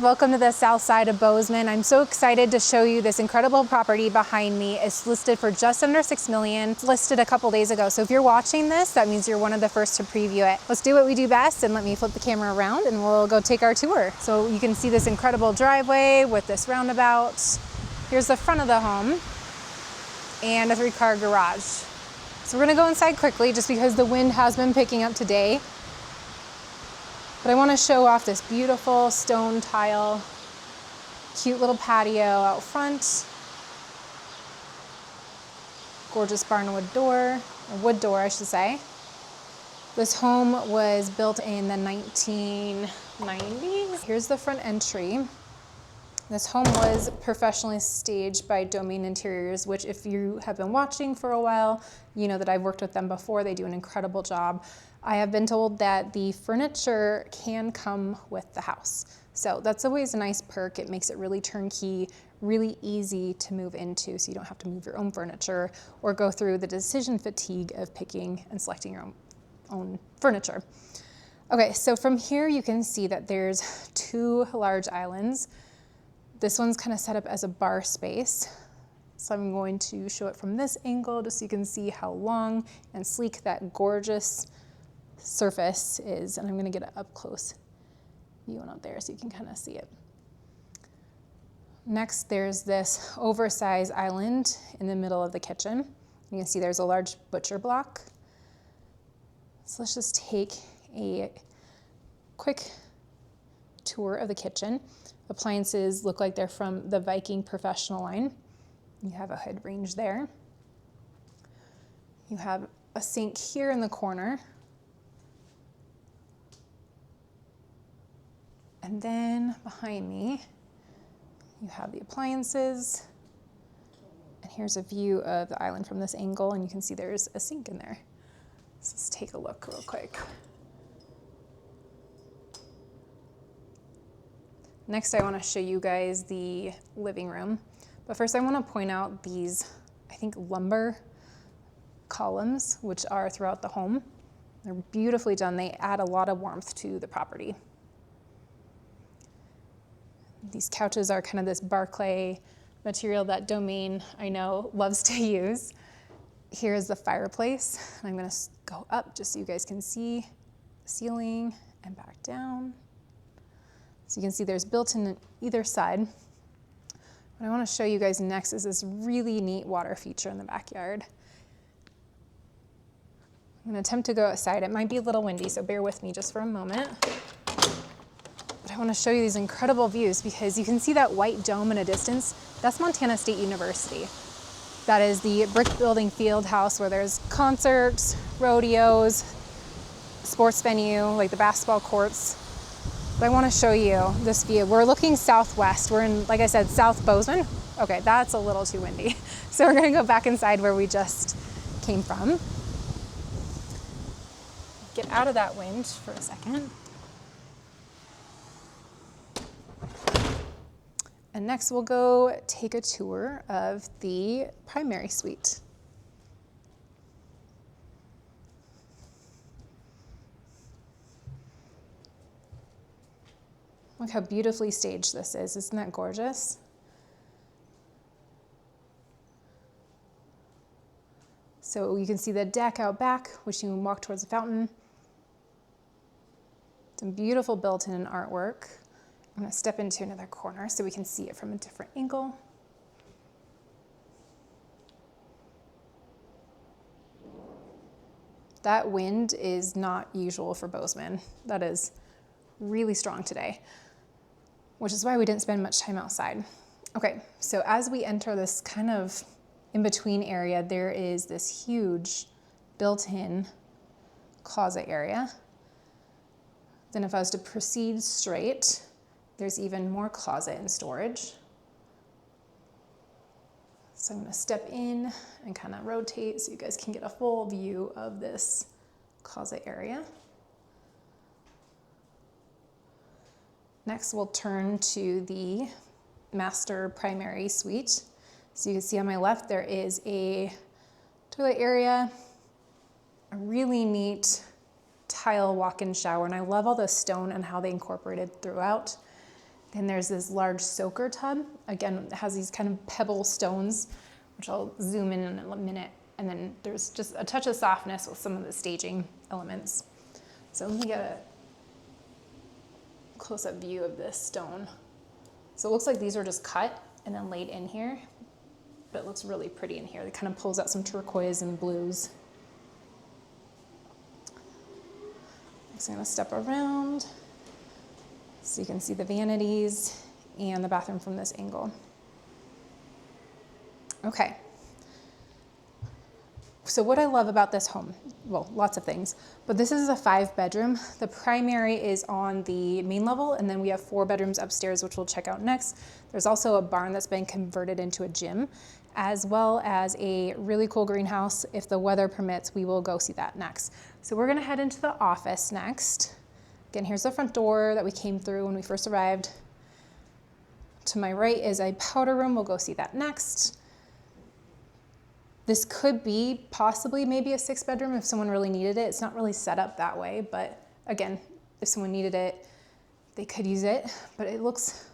Welcome to the south side of Bozeman. I'm so excited to show you this incredible property behind me. It's listed for just under $6 million. It's listed a couple days ago. So if you're watching this, that means you're one of the first to preview it. Let's do what we do best and let me flip the camera around and we'll go take our tour. So you can see this incredible driveway with this roundabout. Here's the front of the home and a 3-car garage. So we're gonna go inside quickly just because the wind has been picking up today. But I want to show off this beautiful stone tile, cute little patio out front, gorgeous barnwood door, or wood door I should say. This home was built in the 1990s. Here's the front entry. This home was professionally staged by Domain Interiors, which if you have been watching for a while, you know that I've worked with them before. They do an incredible job. I have been told that the furniture can come with the house. So that's always a nice perk. It makes it really turnkey, really easy to move into, so you don't have to move your own furniture or go through the decision fatigue of picking and selecting your own furniture. Okay, so from here you can see that there's 2 large islands. This one's kind of set up as a bar space. So I'm going to show it from this angle just so you can see how long and sleek that gorgeous surface is. And I'm gonna get an up close view out there so you can kind of see it. Next, there's this oversized island in the middle of the kitchen. You can see there's a large butcher block. So let's just take a quick tour of the kitchen. Appliances look like they're from the Viking professional line. You have a hood range there. You have a sink here in the corner. And then behind me, you have the appliances. And here's a view of the island from this angle, and you can see there's a sink in there. So let's take a look real quick. Next, I want to show you guys the living room. But first, I want to point out these, I think, lumber columns, which are throughout the home. They're beautifully done. They add a lot of warmth to the property. These couches are kind of this Barclay material that Domain, I know, loves to use. Here's the fireplace. I'm gonna go up just so you guys can see the ceiling and back down. So you can see there's built-in on either side. What I wanna show you guys next is this really neat water feature in the backyard. I'm gonna attempt to go outside. It might be a little windy, so bear with me just for a moment. I want to show you these incredible views because you can see that white dome in a distance. That's Montana State University. That is the brick building field house where there's concerts, rodeos, sports venue, like the basketball courts. But I want to show you this view. We're looking southwest. We're in, like I said, South Bozeman. Okay, that's a little too windy. So we're going to go back inside where we just came from. Get out of that wind for a second. And next we'll go take a tour of the primary suite. Look how beautifully staged this is. Isn't that gorgeous? So you can see the deck out back, which you can walk towards the fountain. Some beautiful built-in artwork. I'm going to step into another corner so we can see it from a different angle. That wind is not usual for Bozeman. That is really strong today, which is why we didn't spend much time outside. Okay, so as we enter this kind of in-between area, there is this huge built-in closet area. Then if I was to proceed straight, there's even more closet and storage. So I'm gonna step in and kind of rotate so you guys can get a full view of this closet area. Next, we'll turn to the master primary suite. So you can see on my left, there is a toilet area, a really neat tile walk-in shower, and I love all the stone and how they incorporated throughout. Then there's this large soaker tub. Again, it has these kind of pebble stones, which I'll zoom in a minute. And then there's just a touch of softness with some of the staging elements. So let me get a close-up view of this stone. So it looks like these are just cut and then laid in here, but it looks really pretty in here. It kind of pulls out some turquoise and blues. So I'm gonna step around so you can see the vanities and the bathroom from this angle. Okay. So what I love about this home, well, lots of things, but this is a 5-bedroom. The primary is on the main level, and then we have 4 bedrooms upstairs, which we'll check out next. There's also a barn that's been converted into a gym, as well as a really cool greenhouse. If the weather permits, we will go see that next. So we're gonna head into the office next. Again, here's the front door that we came through when we first arrived. To my right is a powder room. We'll go see that next. This could be possibly maybe a 6-bedroom if someone really needed it. It's not really set up that way, but again, if someone needed it, they could use it. But it looks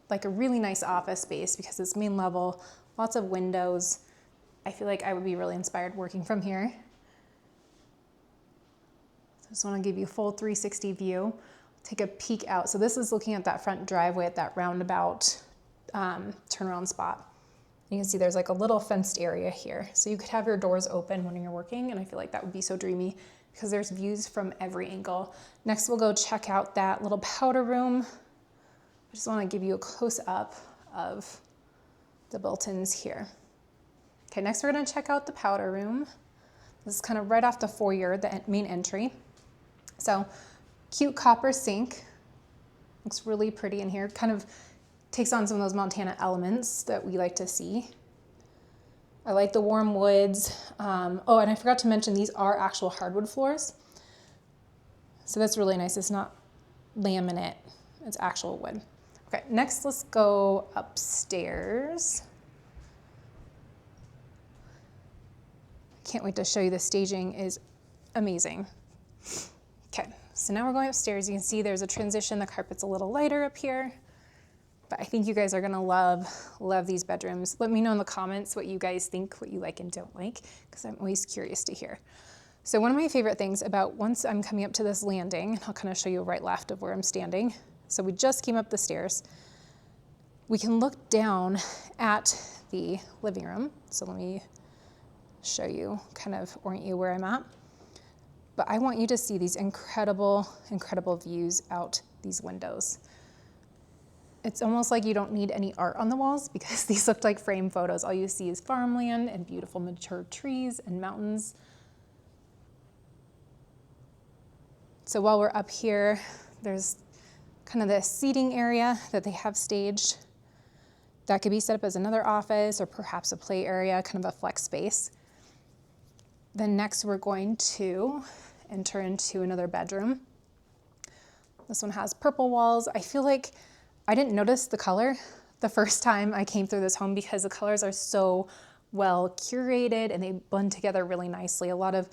like a really nice office space because it's main level, lots of windows. I feel like I would be really inspired working from here. So I just want to give you a full 360 view. Take a peek out. So this is looking at that front driveway at that roundabout turnaround spot. You can see there's like a little fenced area here. So you could have your doors open when you're working, and I feel like that would be so dreamy because there's views from every angle. Next, we'll go check out that little powder room. I just want to give you a close up of the built-ins here. Okay, next we're going to check out the powder room. This is kind of right off the foyer, the main entry. So cute copper sink. Looks really pretty in here. Kind of takes on some of those Montana elements that we like to see. I like the warm woods. Oh, and I forgot to mention these are actual hardwood floors. So that's really nice. It's not laminate, it's actual wood. Okay, next let's go upstairs. Can't wait to show you the staging is amazing. Okay, so now we're going upstairs. You can see there's a transition. The carpet's a little lighter up here. But I think you guys are gonna love these bedrooms. Let me know in the comments what you guys think, what you like and don't like, because I'm always curious to hear. So one of my favorite things about once I'm coming up to this landing, I'll kind of show you right left of where I'm standing. So we just came up the stairs. We can look down at the living room. So let me show you, kind of orient you where I'm at. But I want you to see these incredible, incredible views out these windows. It's almost like you don't need any art on the walls because these look like frame photos. All you see is farmland and beautiful mature trees and mountains. So while we're up here, there's kind of this seating area that they have staged. That could be set up as another office or perhaps a play area, kind of a flex space. Then next we're going to enter into another bedroom. This one has purple walls. I feel like I didn't notice the color the first time I came through this home because the colors are so well curated and they blend together really nicely. A lot of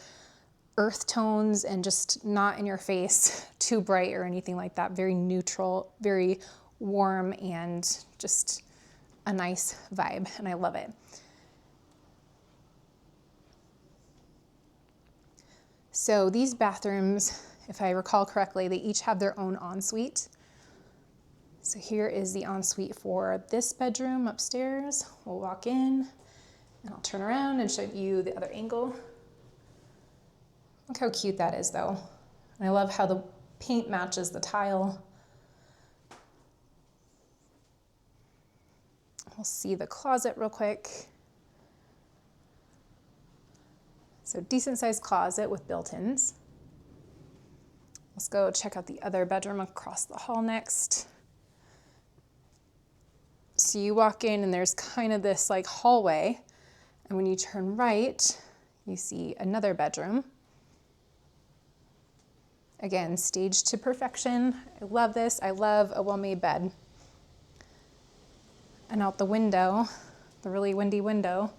earth tones and just not in your face, too bright or anything like that. Very neutral, very warm, and just a nice vibe, and I love it. So these bathrooms, if I recall correctly, they each have their own ensuite. So here is the ensuite for this bedroom upstairs. We'll walk in and I'll turn around and show you the other angle. Look how cute that is though. And I love how the paint matches the tile. We'll see the closet real quick. So decent sized closet with built-ins. Let's go check out the other bedroom across the hall next. So you walk in and there's kind of this like hallway, and when you turn right, you see another bedroom. Again, staged to perfection. I love this. I love a well-made bed. And out the window, the really windy window,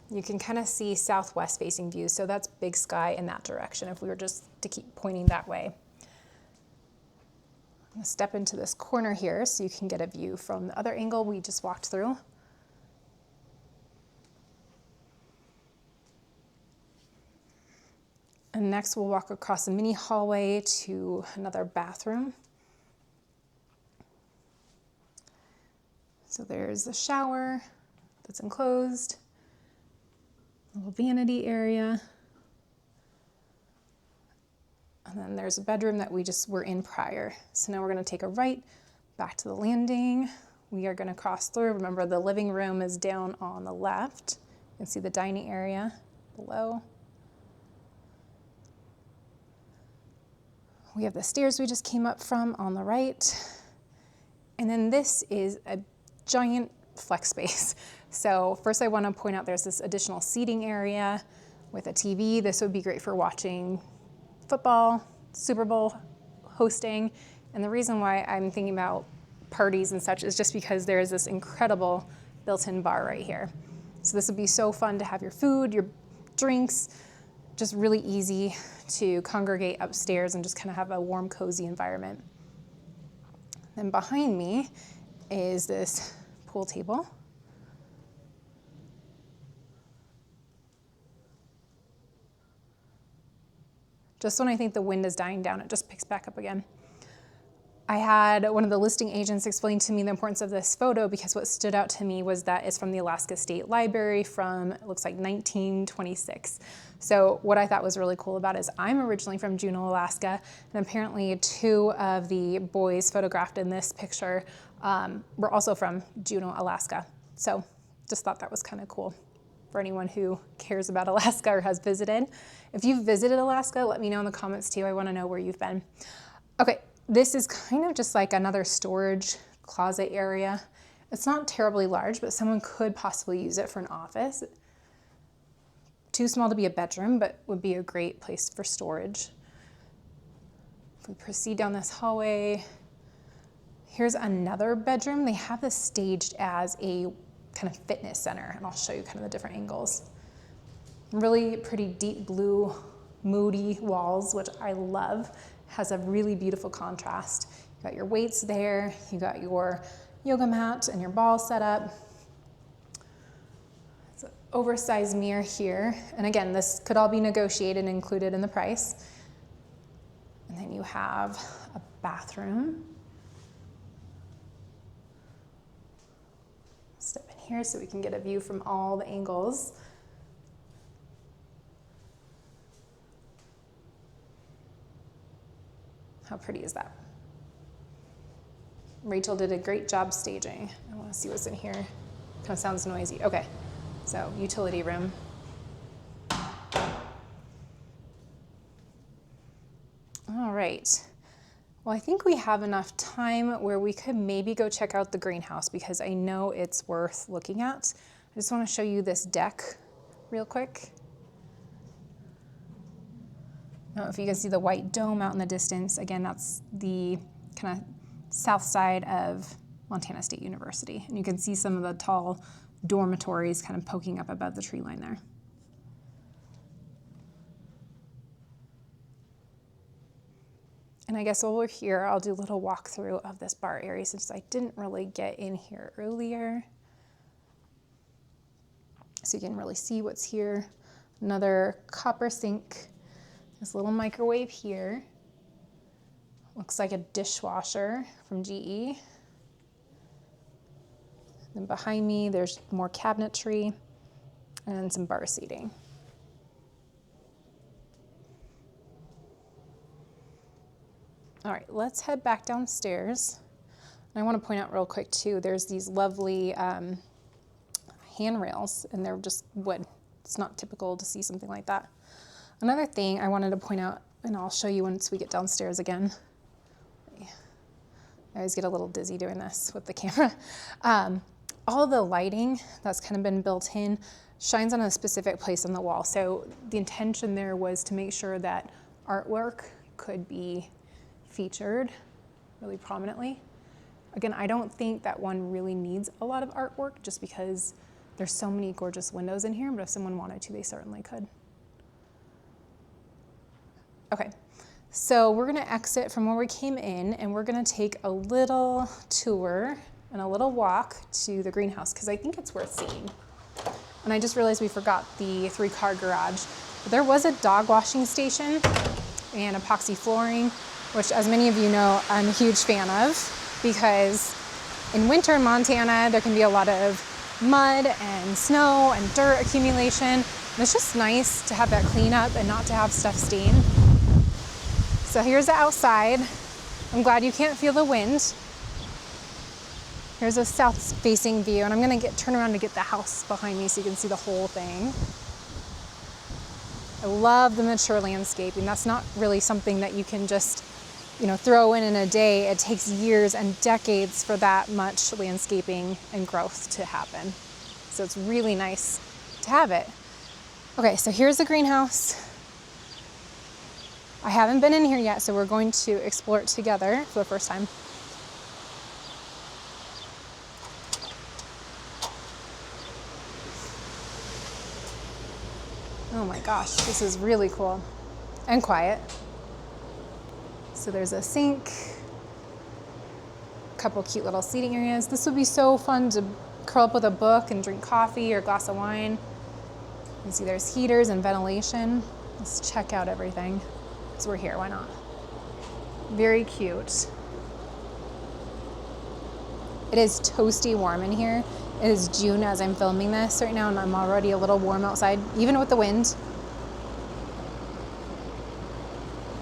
you can kind of see southwest facing views. So that's big sky in that direction if we were just to keep pointing that way. I'm gonna step into this corner here so you can get a view from the other angle we just walked through. And next we'll walk across a mini hallway to another bathroom. So there's the shower that's enclosed, a little vanity area. And then there's a bedroom that we just were in prior. So now we're gonna take a right back to the landing. We are gonna cross through. Remember, the living room is down on the left. You can see the dining area below. We have the stairs we just came up from on the right. And then this is a giant flex space. So first I want to point out there's this additional seating area with a TV. This would be great for watching football, Super Bowl hosting. And the reason why I'm thinking about parties and such is just because there is this incredible built-in bar right here. So this would be so fun to have your food, your drinks, just really easy to congregate upstairs and just kind of have a warm, cozy environment. Then behind me is this pool table. Just when I think the wind is dying down, it just picks back up again. I had one of the listing agents explain to me the importance of this photo because what stood out to me was that it's from the Alaska State Library from, it looks like 1926. So what I thought was really cool about it is I'm originally from Juneau, Alaska, and apparently 2 of the boys photographed in this picture were also from Juneau, Alaska. So just thought that was kind of cool for anyone who cares about Alaska or has visited. If you've visited Alaska, let me know in the comments too. I want to know where you've been. Okay. This is kind of just like another storage closet area. It's not terribly large, but someone could possibly use it for an office. Too small to be a bedroom, but would be a great place for storage. If we proceed down this hallway, here's another bedroom. They have this staged as a kind of fitness center, and I'll show you kind of the different angles. Really pretty deep blue, moody walls, which I love. Has a really beautiful contrast. You got your weights there, you got your yoga mat and your ball set up. It's an oversized mirror here. And again, this could all be negotiated and included in the price. And then you have a bathroom. Step in here so we can get a view from all the angles. How pretty is that? Rachel did a great job staging. I want to see what's in here. Kind of sounds noisy. Okay, so utility room. All right. Well, I think we have enough time where we could maybe go check out the greenhouse because I know it's worth looking at. I just want to show you this deck real quick. I don't know if you can see the white dome out in the distance. Again, that's the kind of south side of Montana State University. And you can see some of the tall dormitories kind of poking up above the tree line there. And I guess while we're here, I'll do a little walkthrough of this bar area since I didn't really get in here earlier. So you can really see what's here. Another copper sink. This little microwave here. Looks like a dishwasher from GE. Then behind me, there's more cabinetry and some bar seating. All right, let's head back downstairs. And I want to point out real quick too, there's these lovely handrails and they're just wood. It's not typical to see something like that. Another thing I wanted to point out, and I'll show you once we get downstairs again. I always get a little dizzy doing this with the camera. All the lighting that's kind of been built in shines on a specific place on the wall. So the intention there was to make sure that artwork could be featured really prominently. Again, I don't think that one really needs a lot of artwork just because there's so many gorgeous windows in here, but if someone wanted to, they certainly could. Okay, So we're gonna exit from where we came in and we're gonna take a little tour and a little walk to the greenhouse because I think it's worth seeing. And I just realized we forgot the 3-car garage. But there was a dog washing station and epoxy flooring, which as many of you know, I'm a huge fan of because in winter in Montana, there can be a lot of mud and snow and dirt accumulation. And it's just nice to have that cleanup and not to have stuff stain. So here's the outside. I'm glad you can't feel the wind. Here's a south-facing view, and I'm gonna turn around to get the house behind me so you can see the whole thing. I love the mature landscaping. That's not really something that you can just, throw in a day. It takes years and decades for that much landscaping and growth to happen. So it's really nice to have it. Okay, so here's the greenhouse. I haven't been in here yet, so we're going to explore it together for the first time. Oh my gosh, this is really cool and quiet. So there's a sink, a couple cute little seating areas. This would be so fun to curl up with a book and drink coffee or a glass of wine. You can see there's heaters and ventilation. Let's check out everything because we're here, why not? Very cute. It is toasty warm in here. It is June as I'm filming this right now, and I'm already a little warm outside, even with the wind.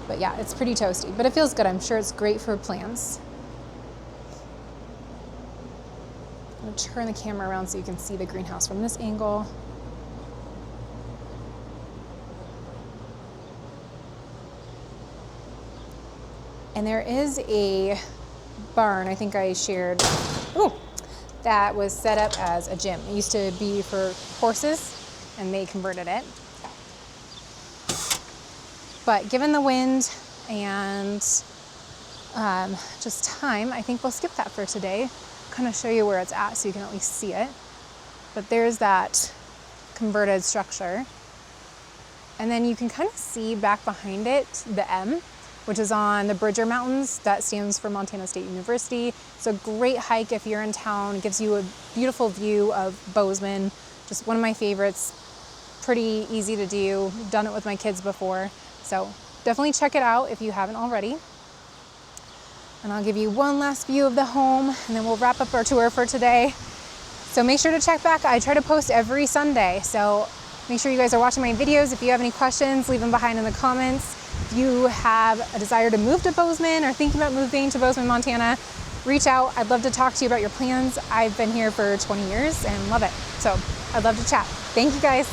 But yeah, it's pretty toasty, but it feels good. I'm sure it's great for plants. I'm gonna turn the camera around so you can see the greenhouse from this angle. And there is a barn, I think I shared, that was set up as a gym. It used to be for horses and they converted it. But given the wind and just time, I think we'll skip that for today. Kind of show you where it's at so you can at least see it. But there's that converted structure. And then you can kind of see back behind it, the M, which is on the Bridger Mountains. That stands for Montana State University. It's a great hike if you're in town. It gives you a beautiful view of Bozeman. Just one of my favorites. Pretty easy to do. Done it with my kids before. So definitely check it out if you haven't already. And I'll give you one last view of the home and then we'll wrap up our tour for today. So make sure to check back. I try to post every Sunday. So make sure you guys are watching my videos. If you have any questions, leave them behind in the comments. If you have a desire to move to Bozeman or thinking about moving to Bozeman, Montana, reach out. I'd love to talk to you about your plans. I've been here for 20 years and love it. So I'd love to chat. Thank you guys.